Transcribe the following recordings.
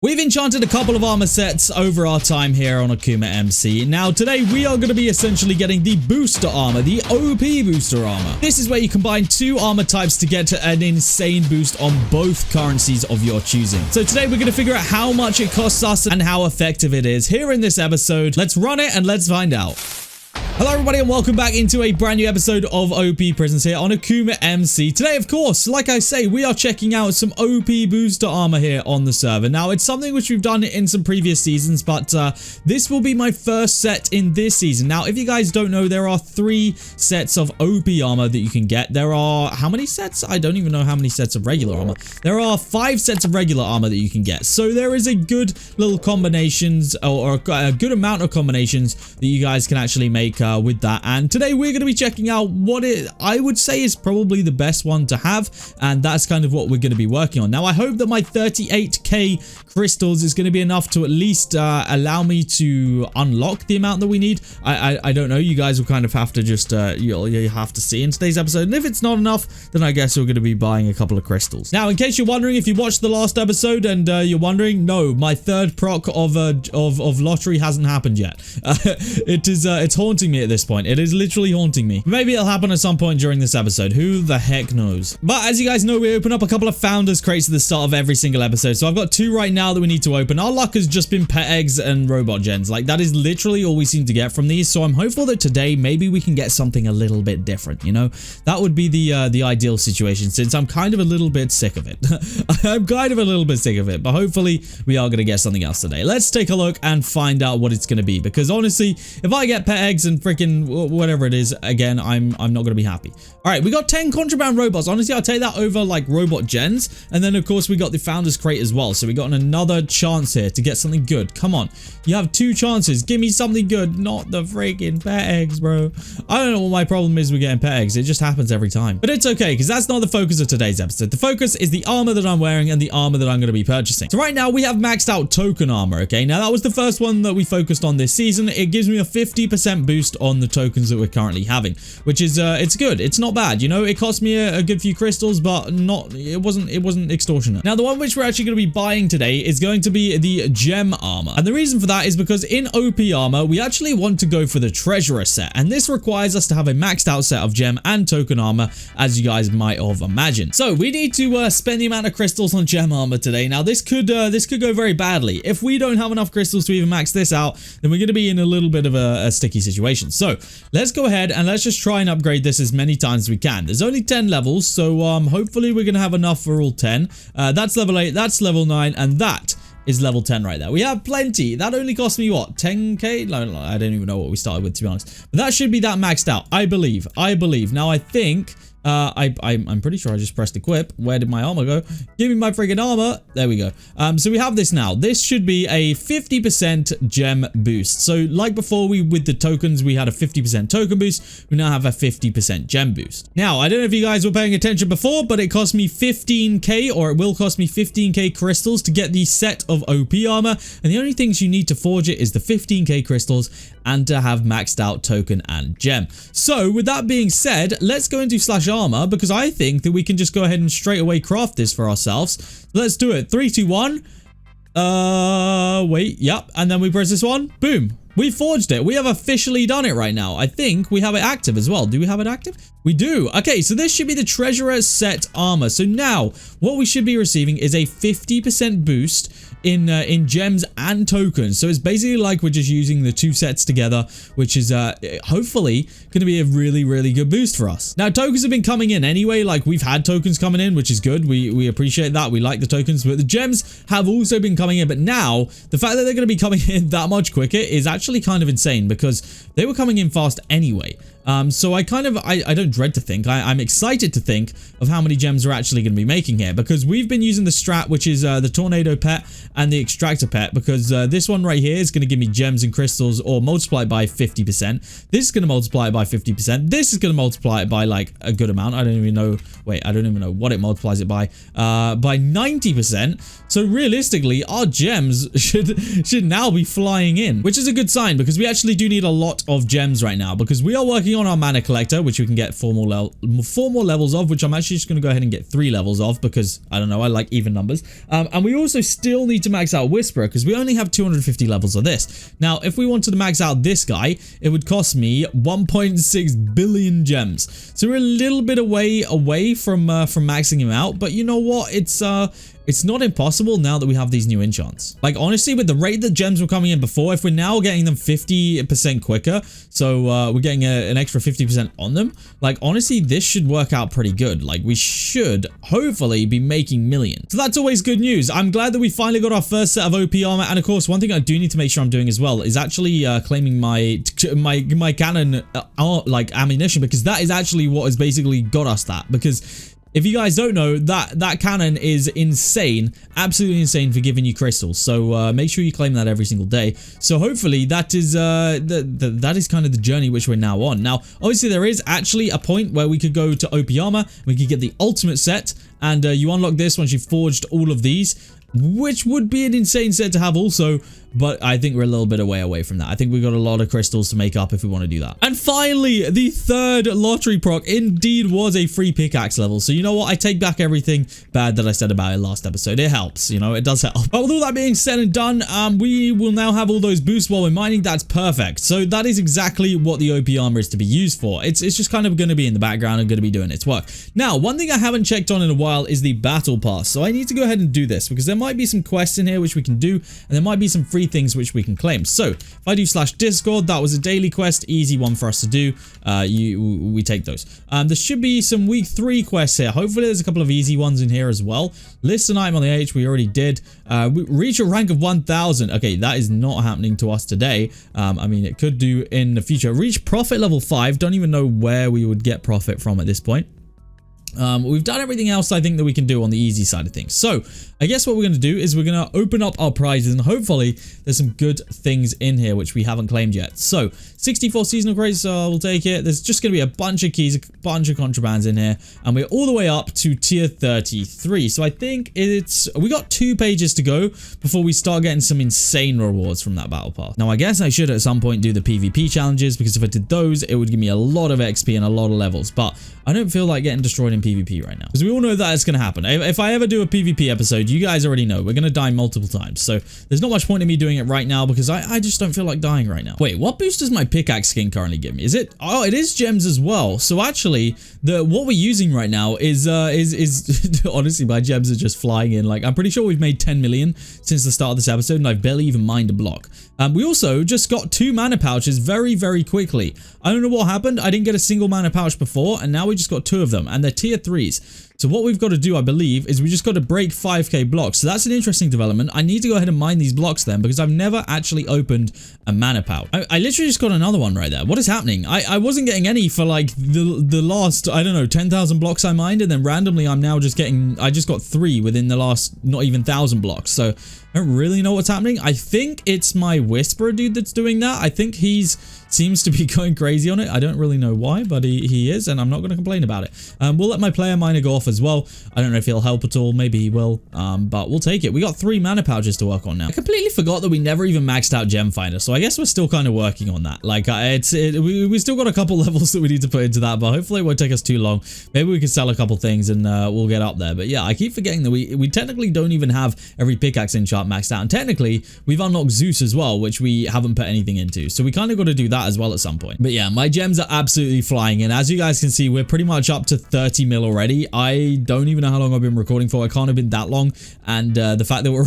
We've enchanted a couple of armor sets over our time here on AkumaMC. Now today we are going to be essentially getting the booster armor, the OP booster armor. This is where you combine two armor types to get an insane boost on both currencies of your choosing. So today we're going to figure out how much it costs us and how effective it is here in this episode. Let's run it and let's find out. Hello everybody and welcome back into a brand new episode of OP Prisons here on AkumaMC. Today, of course, like I say, we are checking out some OP booster armor here on the server. Now, it's something which we've done in some previous seasons, but this will be my first set in this season. Now, if you guys don't know, there are 3 sets of OP armor that you can get. There are, how many sets? I don't even know how many sets of regular armor. There are 5 sets of regular armor that you can get. So there is a good little combinations or a good amount of combinations that you guys can actually make with that. And today we're going to be checking out what I would say is probably the best one to have, and that's kind of what we're going to be working on. Now I hope that my 38k crystals is going to be enough to at least allow me to unlock the amount that we need. I don't know, you guys will kind of have to just you'll have to see in today's episode, and if it's not enough, then I guess we're going to be buying a couple of crystals. Now in case you're wondering, if you watched the last episode and you're wondering, no, my third proc of lottery hasn't happened yet. It's haunting me at this point. It is literally haunting me. Maybe it'll happen at some point during this episode. Who the heck knows? But as you guys know, we open up a couple of founders crates at the start of every single episode. So I've got 2 right now that we need to open. Our luck has just been pet eggs and robot gens. Like, that is literally all we seem to get from these. So I'm hopeful that today maybe we can get something a little bit different, you know? That would be the ideal situation, since I'm kind of a little bit sick of it. I'm kind of a little bit sick of it, but hopefully we are going to get something else today. Let's take a look and find out what it's going to be, because honestly, if I get pet eggs and freaking whatever it is, again, I'm not going to be happy. All right, we got 10 contraband robots. Honestly, I'll take that over like robot gens. And then of course we got the founders crate as well. So we got another chance here to get something good. Come on, you have 2 chances. Give me something good, not the freaking pet eggs, bro. I don't know what my problem is with getting pet eggs. It just happens every time. But it's okay, because that's not the focus of today's episode. The focus is the armor that I'm wearing and the armor that I'm going to be purchasing. So right now we have maxed out token armor. Okay, now that was the first one that we focused on this season. It gives me a 50% boost on the tokens that we're currently having, which is it's good. It's not bad, you know. It cost me a good few crystals, but it wasn't extortionate. Now the one which we're actually going to be buying today is going to be the gem armor, and the reason for that is because in OP armor we actually want to go for the treasurer set, and this requires us to have a maxed out set of gem and token armor, as you guys might have imagined. So we need to spend the amount of crystals on gem armor today. Now this could go very badly. If we don't have enough crystals to even max this out, then we're going to be in a little bit of a sticky situation. So let's go ahead and let's just try and upgrade this as many times as we can. There's only 10 levels, so hopefully we're gonna have enough for all 10. That's level 8, that's level 9, and that is level 10 right there. We have plenty. That only cost me what, 10k? No, I don't even know what we started with, to be honest. But that should be that maxed out, I believe. Now I think I'm pretty sure I just pressed equip. Where did my armor go? Give me my freaking armor. There we go. So we have this now. This should be a 50% gem boost. So like before, with the tokens, we had a 50% token boost. We now have a 50% gem boost. Now, I don't know if you guys were paying attention before, but it cost me 15k, or it will cost me 15k crystals to get the set of OP armor. And the only things you need to forge it is the 15k crystals and to have maxed out token and gem. So with that being said, let's go into /armor, because I think that we can just go ahead and straight away craft this for ourselves. Let's do it. 3, 2, 1. Wait, yep. And then we press this one. Boom. We forged it. We have officially done it right now. I think we have it active as well. Do we have it active? We do. Okay, so this should be the treasurer set armor. So now what we should be receiving is a 50% boost in gems and tokens. So it's basically like we're just using the 2 sets together, which is hopefully going to be a really good boost for us. Now tokens have been coming in anyway. Like, we've had tokens coming in, which is good. We appreciate that. We like the tokens, but the gems have also been coming in. But now the fact that they're going to be coming in that much quicker is actually kind of insane, because they were coming in fast anyway. So I don't dread to think, I'm excited to think of how many gems we're actually going to be making here, because we've been using the strat, which is the tornado pet and the extractor pet, because this one right here is going to give me gems and crystals, or multiply it by 50%. This is going to multiply it by 50%. This is going to multiply it by like a good amount. I don't even know what it multiplies it by 90%. So realistically, our gems should now be flying in, which is a good sign, because we actually do need a lot of gems right now, because we are working on our mana collector, which we can get four more levels of, which I'm actually just going to go ahead and get 3 levels of because, I don't know, I like even numbers. And we also still need to max out Whisperer because we only have 250 levels of this. Now, if we wanted to max out this guy, it would cost me 1.6 billion gems. So we're a little bit away from maxing him out, but you know what? It's not impossible now that we have these new enchants. Like, honestly, with the rate that gems were coming in before, if we're now getting them 50% quicker, so we're getting an extra 50% on them, like, honestly, this should work out pretty good. Like, we should hopefully be making millions. So that's always good news. I'm glad that we finally got our first set of OP armor. And of course, one thing I do need to make sure I'm doing as well is actually claiming my cannon like ammunition, because that is actually what has basically got us that. Because if you guys don't know, that cannon is insane, absolutely insane for giving you crystals. So make sure you claim that every single day. So hopefully that is that is kind of the journey which we're now on. Now, obviously there is actually a point where we could go to OP armor, we could get the ultimate set, and you unlock this once you've forged all of these, which would be an insane set to have also, but I think we're a little bit away from that. I think we've got a lot of crystals to make up if we want to do that. And finally, the third lottery proc indeed was a free pickaxe level. So you know what? I take back everything bad that I said about it last episode. It helps, you know, it does help. But with all that being said and done, we will now have all those boosts while we're mining. That's perfect. So that is exactly what the OP armor is to be used for. It's just kind of going to be in the background and going to be doing its work. Now, one thing I haven't checked on in a while is the battle pass. So I need to go ahead and do this because there might be some quests in here which we can do, and there might be some free things which we can claim. So if I do /Discord, that was a daily quest, easy one for us to do. We take those. There should be some week 3 quests here. Hopefully there's a couple of easy ones in here as well. List an item on the H, we already did. Reach a rank of 1000. Okay, that is not happening to us today. I mean, it could do in the future. Reach profit level 5. Don't even know where we would get profit from at this point. We've done everything else I think that we can do on the easy side of things. So I guess what we're going to do is we're going to open up our prizes, and hopefully there's some good things in here which we haven't claimed yet. So 64 seasonal crates, we'll take it. There's just going to be a bunch of keys, a bunch of contrabands in here, and we're all the way up to tier 33. So I think we got 2 pages to go before we start getting some insane rewards from that battle pass. Now I guess I should at some point do the PvP challenges, because if I did those, it would give me a lot of XP and a lot of levels, but I don't feel like getting destroyed in PvP right now, because we all know that it's going to happen. If I ever do a PvP episode, you guys already know we're going to die multiple times. So there's not much point in me doing it right now because I just don't feel like dying right now. Wait, what boost does my pickaxe skin currently give me? Is it? Oh, it is gems as well. So actually, what we're using right now is honestly, my gems are just flying in. Like, I'm pretty sure we've made 10 million since the start of this episode, and I've barely even mined a block. We also just got 2 mana pouches very, very quickly. I don't know what happened. I didn't get a single mana pouch before, and now we just got 2 of them, and they're tier 3s. So what we've got to do, I believe, is we just got to break 5k blocks. So that's an interesting development. I need to go ahead and mine these blocks then, because I've never actually opened a mana pouch. I literally just got another one right there. What is happening? I wasn't getting any for like the last, I don't know, 10,000 blocks I mined, and then randomly I'm now just getting, I just got 3 within the last not even 1,000 blocks. So I don't really know what's happening. I think it's my Whisperer dude that's doing that. I think seems to be going crazy on it. I don't really know why, but he is, and I'm not going to complain about it. We'll let my player miner go off as well. I don't know if he'll help at all. Maybe he will, but we'll take it. We got 3 mana pouches to work on now. I completely forgot that we never even maxed out Gem Finder, so I guess we're still kind of working on that. Like, we still got a couple levels that we need to put into that, but hopefully it won't take us too long. Maybe we can sell a couple things and we'll get up there. But yeah, I keep forgetting that we technically don't even have every pickaxe enchant maxed out, and technically we've unlocked Zeus as well, which we haven't put anything into. So we kind of got to do that as well at some point. But yeah, my gems are absolutely flying in. As you guys can see, we're pretty much up to 30 mil already. I don't even know how long I've been recording for. I can't have been that long, and the fact that we're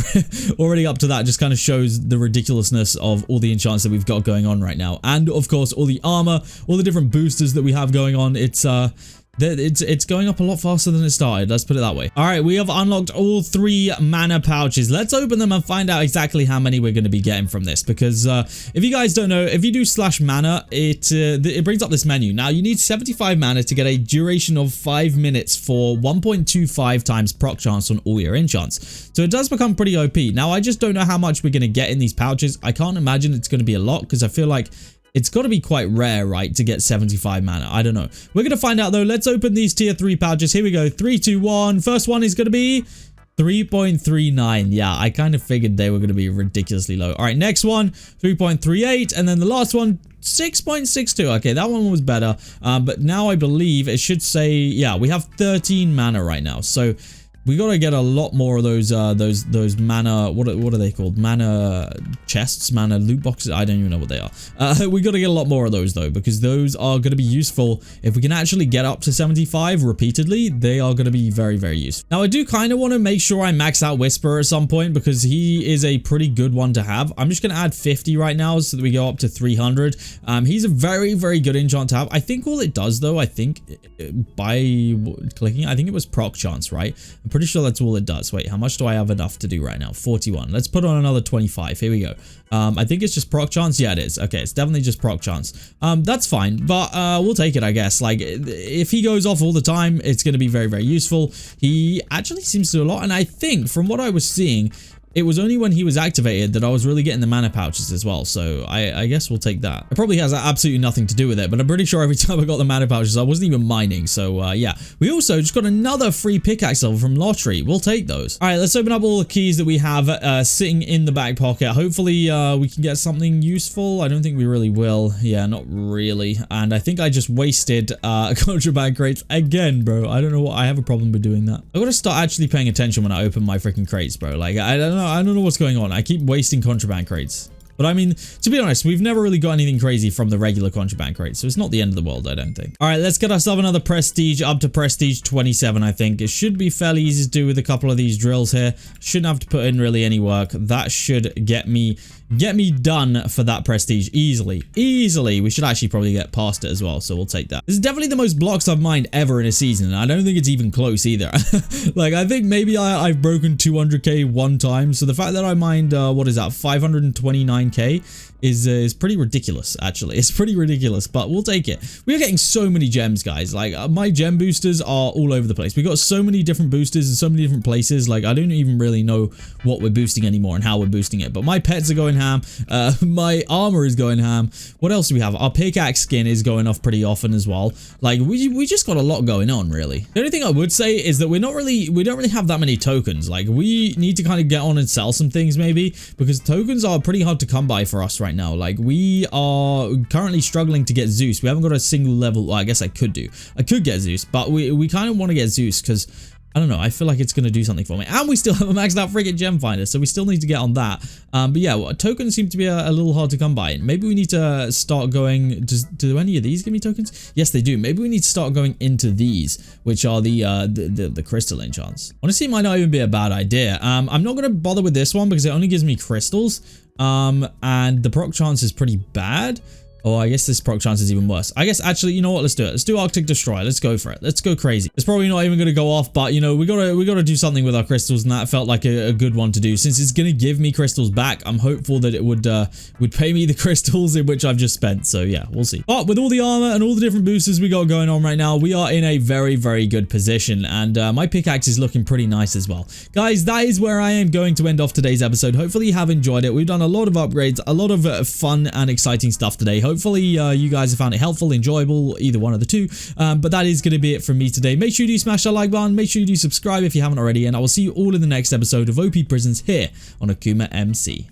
already up to that just kind of shows the ridiculousness of all the enchants that we've got going on right now, and of course all the armor, all the different boosters that we have going on. It's going up a lot faster than it started, let's put it that way. All right, we have unlocked all 3 mana pouches. Let's open them and find out exactly how many we're going to be getting from this, because if you guys don't know, if you do /mana, it brings up this menu. Now you need 75 mana to get a duration of 5 minutes for 1.25 times proc chance on all your enchants. So it does become pretty OP. Now I just don't know how much we're going to get in these pouches. I can't imagine it's going to be a lot, because I feel like it's got to be quite rare, right, to get 75 mana. I don't know. We're going to find out, though. Let's open these tier 3 pouches. Here we go. 3, 2, 1. First one is going to be 3.39. Yeah, I kind of figured they were going to be ridiculously low. All right, next one, 3.38. And then the last one, 6.62. Okay, that one was better. But now I believe it should say, yeah, we have 13 mana right now. So we got to get a lot more of those mana, what are they called? Mana chests, mana loot boxes. I don't even know what they are. We got to get a lot more of those though, because those are going to be useful. If we can actually get up to 75 repeatedly, they are going to be very, very useful. Now I do kind of want to make sure I max out Whisperer at some point, because he is a pretty good one to have. I'm just going to add 50 right now so that we go up to 300. He's a very, very good enchant to have. I think all it does though, I think by clicking, I think it was proc chance, right? I'm pretty sure that's all it does. Wait, how much do I have enough to do right now? 41. Let's put on another 25. Here we go. I think it's just proc chance. Yeah, it is. Okay, it's definitely just proc chance. That's fine, but we'll take it, I guess. Like, if he goes off all the time, it's going to be very, very useful. He actually seems to do a lot, and I think from what I was seeing, it was only when he was activated that I was really getting the mana pouches as well, so I guess we'll take that. It probably has absolutely nothing to do with it, but I'm pretty sure every time I got the mana pouches, I wasn't even mining, so yeah. We also just got another free pickaxe level from Lottery. We'll take those. All right, let's open up all the keys that we have sitting in the back pocket. Hopefully, we can get something useful. I don't think we really will. Yeah, not really. And I think I just wasted contraband crates again, bro. I don't know what, I have a problem with doing that. I gotta start actually paying attention when I open my freaking crates, bro. Like, I don't know what's going on. I keep wasting contraband crates. But I mean, to be honest, we've never really got anything crazy from the regular contraband crates, so it's not the end of the world, I don't think. All right, let's get ourselves another prestige up to prestige 27, I think. It should be fairly easy to do with a couple of these drills here. Shouldn't have to put in really any work. That should get me done for that prestige easily. We should actually probably get past it as well, so we'll take that. This is definitely the most blocks I've mined ever in a season, and I don't think it's even close either. Like, I think maybe I've broken 200k one time, so the fact that I mined, what is that, 529k is pretty ridiculous, actually. It's pretty ridiculous, but we'll take it. We are getting so many gems, guys. Like, my gem boosters are all over the place. We got so many different boosters in so many different places. Like, I don't even really know what we're boosting anymore and how we're boosting it, but my pets are going ham. My armor is going ham. What else do we have? Our pickaxe skin is going off pretty often as well. Like, we just got a lot going on, really. The only thing I would say is that we don't really have that many tokens. Like, we need to kind of get on and sell some things maybe, because tokens are pretty hard to come by for us right now. Like, we are currently struggling to get Zeus. We haven't got a single level. Well, I guess I could get Zeus, but we kind of want to get Zeus because I don't know, I feel like it's going to do something for me. And we still have a maxed out friggin' gem finder, so we still need to get on that. But yeah, well, tokens seem to be a little hard to come by. Maybe we need to start going, do any of these give me tokens? Yes, they do. Maybe we need to start going into these, which are the crystal enchants. Honestly, it might not even be a bad idea. I'm not going to bother with this one because it only gives me crystals. And the proc chance is pretty bad. Oh, I guess this proc chance is even worse. I guess actually, you know what? Let's do it. Let's do Arctic Destroyer. Let's go for it. Let's go crazy. It's probably not even going to go off, but you know, we gotta do something with our crystals, and that felt like a good one to do. Since it's going to give me crystals back, I'm hopeful that it would pay me the crystals in which I've just spent. So yeah, we'll see. But with all the armor and all the different boosters we got going on right now, we are in a very, very good position, and my pickaxe is looking pretty nice as well. Guys, that is where I am going to end off today's episode. Hopefully you have enjoyed it. We've done a lot of upgrades, a lot of fun and exciting stuff today. Hopefully you guys have found it helpful, enjoyable, either one of the two. But that is going to be it from me today. Make sure you do smash that like button. Make sure you do subscribe if you haven't already. And I will see you all in the next episode of OP Prisons here on AkumaMC.